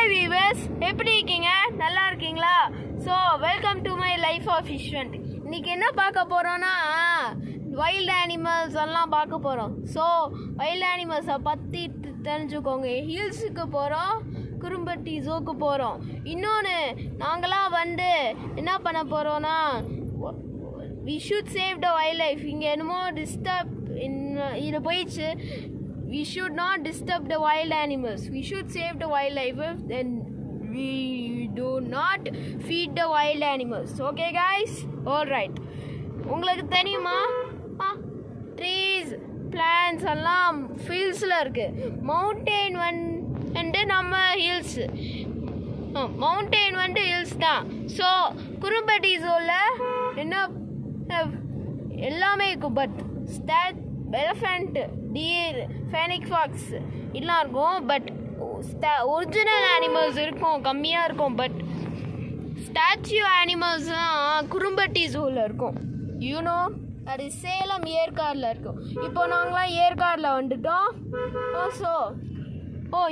Hi viewers, எப்படி இருக்கீங்க? நல்லா இருக்கீங்களா? So welcome to my life of ஃபிஷ்வெண்ட். இன்னைக்கு என்ன பார்க்க போகிறோன்னா வைல்டு அனிமல்ஸ் எல்லாம் பார்க்க போகிறோம். ஸோ வைல்டு அனிமல்ஸை பற்றி தெரிஞ்சுக்கோங்க. ஹில்ஸுக்கு போகிறோம், குரும்பட்டி ஜூக்கு போகிறோம். இன்னொன்று நாங்களாம் என்ன பண்ண போகிறோன்னா we should save the wildlife. இங்கே என்னமோ டிஸ்டர்ப் இது போயிடுச்சு. We should not disturb the wild animals. We should save the wildlife. Then we do not feed the wild animals. Okay guys? Alright. உங்களுக்கு தெரியுமா ட்ரீஸ் பிளான்ஸ் எல்லாம் ஃபீல்ட்ஸில் இருக்குது. Mountain நம்ம hills, mountain hills தான். ஸோ குரும்பட்டி ஜூவில் என்ன எல்லாமே இருக்கும். பட் எலிஃபண்ட், டீர், ஃபெனிக் ஃபாக்ஸ் இதெல்லாம் இருக்கும். பட் ஒரிஜினல் அனிமல்ஸ் இருக்கும், கம்மியாக இருக்கும். பட் ஸ்டாச்சு அனிமல்ஸ்லாம் குரும்பட்டி ஜூவில் இருக்கும். யூனோ, அது சேலம் ஏற்காடில் இருக்கும். இப்போ நாங்களாம் ஏற்காடில் வந்துட்டோம். ஸோ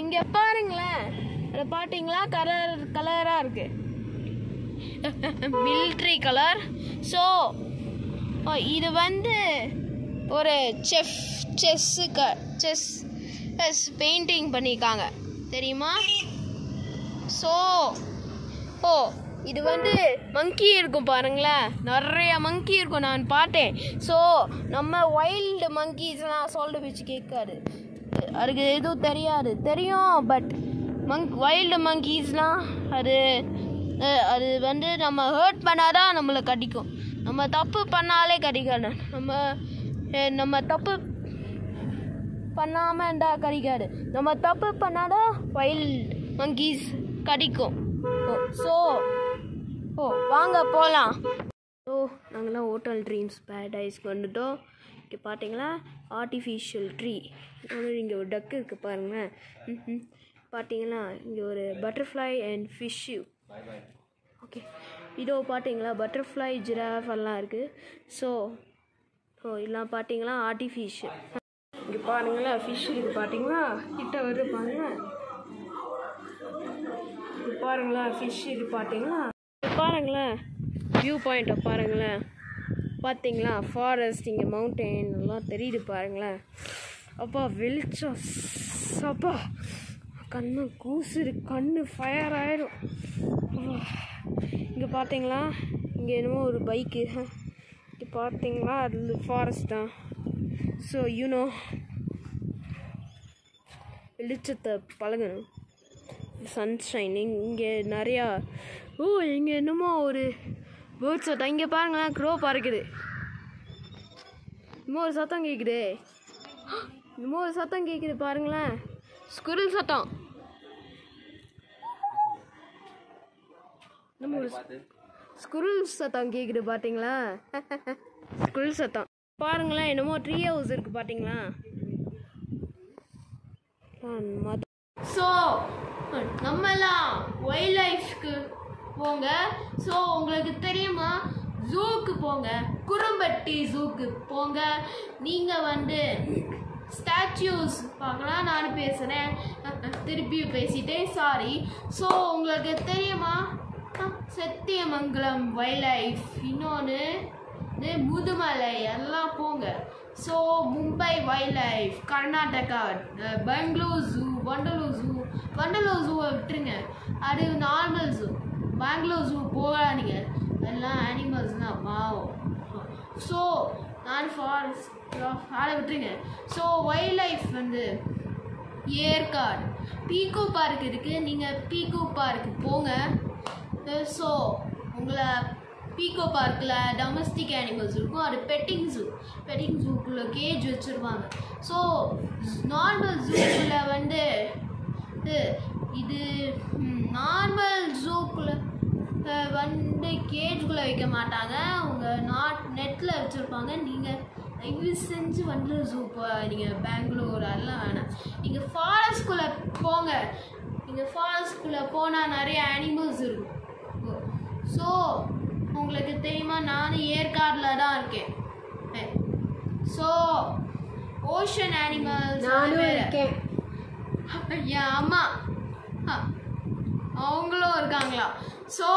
இங்கே பாருங்களேன், அதை பார்த்தீங்களா? கலராக இருக்குது, மிலிட்ரி கலர். ஸோ இது ஒரு செஸ் பெயிண்டிங் பண்ணியிருக்காங்க, தெரியுமா? ஸோ இது மங்கி இருக்கும் பாருங்களேன், நிறைய மங்கி இருக்கும், நான் பார்த்தேன். ஸோ நம்ம வைல்டு மங்கீஸ்லாம் சொல்ல வச்சு கேட்காது, அதுக்கு எதுவும் தெரியும். பட் வைல்டு மங்கீஸ்லாம் அது நம்ம ஹர்ட் பண்ணாதான் நம்மளை கடிக்கும். நம்ம தப்பு பண்ணாலே கடிக்காது. நம்ம தப்பு பண்ணாமல் இருந்தால் கடிக்காது. நம்ம தப்பு பண்ணாதான் வைல்டு மங்கீஸ் கடிக்கும். ஸோ வாங்க போகலாம். நாங்களாம் ஹோட்டல் ட்ரீம்ஸ் பேரடைஸ்க்கு வந்துட்டோம். இங்கே பார்த்தீங்களா, ஆர்டிஃபிஷியல் ட்ரீ. இங்கே ஒரு டக்கு இருக்குது பாருங்களேன். பார்த்தீங்களா, இங்கே ஒரு பட்டர்ஃப்ளை அண்ட் ஃபிஷ்ஷு. ஓகே, இதோ பார்த்தீங்களா, பட்டர்ஃப்ளை, ஜிராஃப் எல்லாம் இருக்குது. ஸோ இதெல்லாம் பார்த்தீங்களா ஆர்டிஃபிஷியல். இங்கே பாருங்களா, ஃபிஷ் இருக்குது பார்த்தீங்களா, கிட்ட வருது பாருங்கள். இது பாருங்களா, ஃபிஷ் இது பார்த்தீங்களா. பாருங்களேன், வியூ பாயிண்ட்டை பாருங்களேன். பார்த்தீங்களா, ஃபாரஸ்ட், இங்கே மவுண்டெயின் எல்லாம் தெரியுது பாருங்களேன். அப்பா வெளிச்சம், அப்பா கண்ணு கூசுது, கண்ணு ஃபயர் ஆகிடும். இங்கே பார்த்தீங்களா, இங்கே என்னமோ ஒரு பைக்கு. இங்கே பார்த்தீங்களா, அது ஃபாரஸ்ட் தான். ஸோ யூனோ, வெளிச்சத்தை பழகணும். சன்ஷைன் இங்கே நிறையா. இங்கே என்னமோ ஒரு பேர்ட் சத்தம். இங்கே பாருங்களேன், க்ரோ பறக்குது. இன்னும் ஒரு சத்தம் கேட்குது, பாருங்களேன், ஸ்குரில் சத்தம். ஸ்குரில் சத்தம் கேட்குது பார்த்தீங்களா, ஸ்குரில் சத்தம். பாருங்களேன், என்னமோ ட்ரீ ஹவுஸ் இருக்குது பார்த்தீங்களா. ஸோ நம்மலாம் வைல்ட் லைஃப்க்கு போங்க. ஸோ உங்களுக்கு தெரியுமா, ஜூக்கு போங்க, குரும்பட்டி ஜூக்கு போங்க. நீங்கள் ஸ்டாச்சூஸ் பார்க்கலாம். நான் பேசுகிறேன், திருப்பியும் பேசிட்டேன், சாரி. ஸோ உங்களுக்கு தெரியுமா, சத்தியமங்கலம் வைல்ட் லைஃப், இன்னொன்று முதுமலை எல்லாம் போங்க. So Mumbai wild life, Karnataka, Bangalore zoo, Vandalur ஜூவை விட்டுருங்க, அது நார்மல் ஜூ. பெங்களூர் ஜூ போகாதீங்க, அதெல்லாம் அனிமல்ஸ்னால் பாவம். ஸோ நான் ஃபாரஸ்ட் அதை விட்டுருங்க. ஸோ வைல்ட் லைஃப் ஏற்காடு, பீகோ பார்க் இருக்குது. நீங்கள் பீகோ பார்க்கு போங்க. ஸோ உங்களை பீகோ பார்க்கில் டொமஸ்டிக் அனிமல்ஸ் இருக்கும், அது பெட்டிங் ஜூக்குள்ளே கேஜ் வச்சுருவாங்க. ஸோ நார்மல் ஜூக்குள்ளே இது நார்மல் ஜூக்குள்ளே கேஜுக்குள்ளே வைக்க மாட்டாங்க, அவங்க நெட்டில் வச்சுருப்பாங்க. நீங்கள் தயவு செஞ்சு ஜூ நீங்கள் பெங்களூர் அதெல்லாம் வேணாம், நீங்கள் ஃபாரஸ்ட்குள்ளே போங்க. நீங்கள் ஃபாரஸ்ட்குள்ளே போனால் நிறைய அனிமல்ஸ் இருக்கும். ஸோ உங்களுக்கு தெரியுமா, நானும் ஏற்காடில் தான் இருக்கேன். ஸோ ஓஷன் அனிமல்ஸ் நானும் இருக்கேன். என் அம்மா அவங்களும் இருக்காங்களா. ஸோ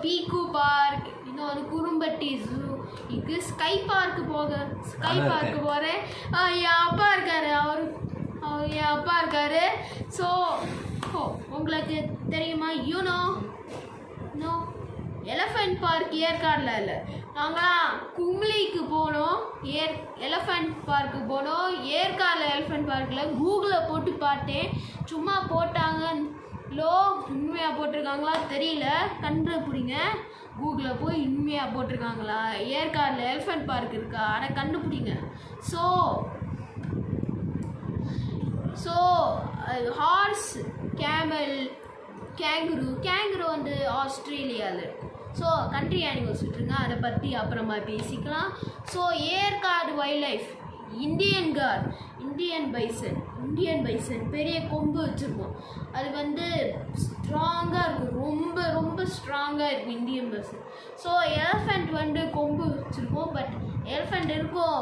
பீக்கு பார்க், இன்னொரு குறும்பட்டி ஜூ, இது ஸ்கை பார்க்கு போகிறேன். என் அப்பா இருக்காரு, என் அப்பா இருக்காரு. ஸோ உங்களுக்கு தெரியுமா? நோ எலஃபண்ட் பார்க் ஏற்காடில் இல்லை, நாங்களாம் கும்ளிக்கு போனோம். எலஃபண்ட் பார்க்கு போனோம். ஏற்காடில் எலஃபண்ட் பார்க்கில் கூகுளில் போட்டு பார்த்தேன், சும்மா போட்டாங்க. உண்மையாக போட்டிருக்காங்களா தெரியல, கண்டுபிடிங்க. கூகுளில் போய் உண்மையாக போட்டிருக்காங்களா, ஏற்காடில் எலிஃபெண்ட் பார்க் இருக்கா, அதை கண்டுபிடிங்க. ஸோ ஹார்ஸ், கேமல், கேங்குரு வந்து ஆஸ்திரேலியாவில் இருக்குது. ஸோ கண்ட்ரி அனிமல்ஸ் விட்டுருங்க, அதை பற்றி அப்புறமா பேசிக்கலாம். So Yercaud wild life, Indian bison பெரிய கொம்பு வச்சுருக்கோம். அது வந்து ஸ்ட்ராங்காக இருக்கும், ரொம்ப ரொம்ப ஸ்ட்ராங்காக இருக்கும் இந்தியன் பைசன். ஸோ எலிஃபெண்ட் வந்து கொம்பு வச்சுருக்கோம், எலிஃபெண்ட் இருக்கும்,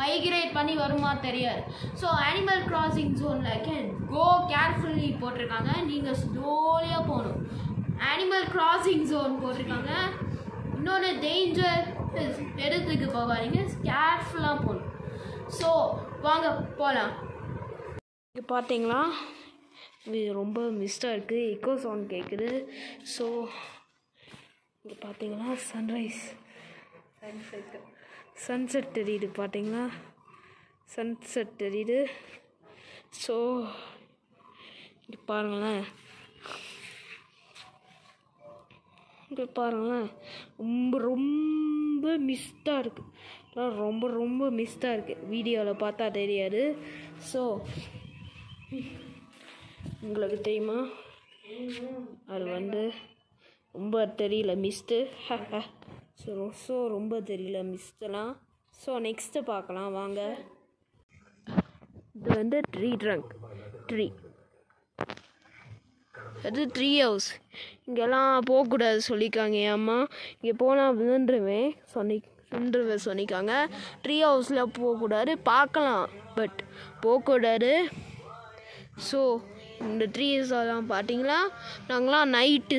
மைக்ரேட் பண்ணி வருமா தெரியாது. ஸோ அனிமல் கிராசிங் ஜோனில் கோ கேர்ஃபுல்லி போட்டிருக்காங்க, நீங்கள் ஸ்லோலியாக போகணும். அனிமல் கிராசிங் ஜோன் போட்டிருக்காங்க. இன்னொன்று டேஞ்சர் இடத்துக்கு போகாதீங்க, கேர்ஃபுல்லாக போகணும். ஸோ வாங்க போகலாம். இங்கே பார்த்தீங்களா, இது ரொம்ப மிஸ்டாக இருக்குது, எக்கோ சவுண்ட் கேட்குது. ஸோ இங்கே பார்த்தீங்களா சன்செட் தெரியுது, பார்த்தீங்களா சன்செட் தெரியுது. ஸோ இங்கே பாருங்களேன், ரொம்ப ரொம்ப மிஸ்டாக இருக்குது, ரொம்ப ரொம்ப மிஸ்டாக இருக்குது, வீடியோவில் பார்த்தா தெரியாது. ஸோ உங்களுக்கு தெரியுமா, அது வந்து ரொம்ப தெரியல மிஸ்ட்டு. ஸோ ரொம்ப தெரியல மிஸ்டெல்லாம். ஸோ நெக்ஸ்ட்டு பார்க்கலாம் வாங்க. இது வந்து ட்ரீ அது ட்ரீ ஹவுஸ். இங்கெல்லாம் போகக்கூடாது சொல்லியிருக்காங்க என் அம்மா. இங்கே போனால் விழுந்துருவேன் சொல்லியிருக்காங்க. ட்ரீ ஹவுஸில் போகக்கூடாது, பார்க்கலாம் பட் போகக்கூடாது. ஸோ இந்த ட்ரீஸ் எல்லாம் பார்த்தீங்களா, நாங்களாம் நைட்டு